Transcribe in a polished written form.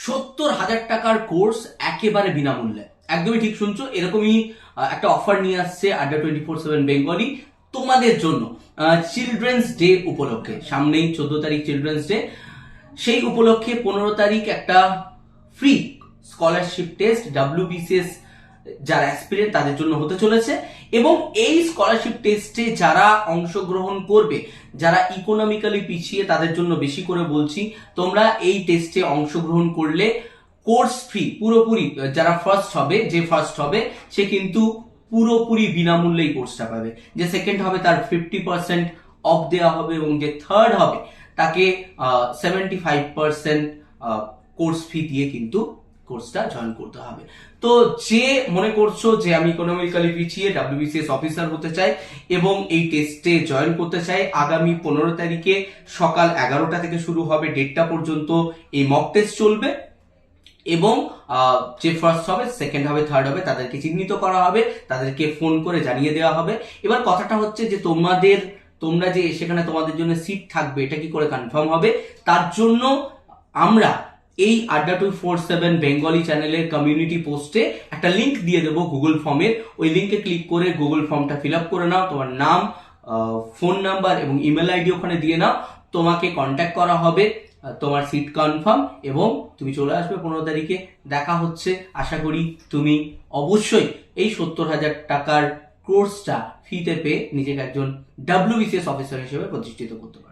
70,000 টাকার কোর্স একেবারে বিনামূল্যে। একদমই ঠিক শুনছো, এরকমই একটা অফার নিয়ে আসছে আড্ডা 24/7 বেঙ্গলি তোমাদের জন্য চিলড্রেন্স ডে উপলক্ষে। সামনেই 14 তারিখ চিলড্রেন্স ডে, সেই উপলক্ষে 15 তারিখ একটা ফ্রি স্কলারশিপ টেস্ট WBCS যারা অ্যাসপিরেন্ট তাদের জন্য হতে চলেছে। এবং এই স্কলারশিপ টেস্টে যারা অংশগ্রহণ করবে, যারা ইকোনমিক্যালি পিছিয়ে, তাদের জন্য বেশি করে বলছি, তোমরা এই টেস্টে অংশগ্রহণ করলে কোর্স ফ্রি পুরোপুরি। যারা ফার্স্ট হবে সে কিন্তু পুরোপুরি বিনামূল্যেই কোর্সটা পাবে। যে সেকেন্ড হবে তার 50% অফ দেওয়া হবে, এবং যে থার্ড হবে তাকে 75% কোর্স ফি দিয়ে কিন্তু কোর্সটা জয়েন করতে হবে। তো যে মনে করছো যে আমি ইকোনমিক্যালি পিছিয়ে WBCS অফিসার হতে চাই এবং এই টেস্টে জয়েন করতে চাই, আগামী 15 তারিখে সকাল 11টা থেকে শুরু হবে, 1:30টা পর্যন্ত এই মক টেস্ট চলবে। এবং যে ফার্স্ট হবে, সেকেন্ড হবে, থার্ড হবে, তাদেরকে চিহ্নিত করা হবে, তাদেরকে ফোন করে জানিয়ে দেওয়া হবে। এবার কথাটা হচ্ছে যে তোমরা যে সেখানে তোমাদের জন্য সিট থাকবে, এটা কি করে কনফার্ম হবে? তার জন্য আমরা এই আড্ডা 247 বেঙ্গলি চ্যানেলের কমিউনিটি পোস্টে একটা লিংক দিয়ে দেবো গুগল ফর্মের। ওই লিংকে ক্লিক করে গুগল ফর্মটা ফিল আপ করে নাও, তোমার নাম, ফোন নাম্বার এবং ইমেল আইডি ওখানে দিয়ে নাও। তোমাকে কন্ট্যাক্ট করা হবে, তোমার সিট কনফার্ম, এবং তুমি চলে আসবে 15 তারিখে। দেখা হচ্ছে। আশা করি তুমি অবশ্যই এই 70,000 টাকার কোর্সটা ফিতে পেয়ে নিজেকে একজন WBCS অফিসার হিসেবে প্রতিষ্ঠিত করতে পারবে।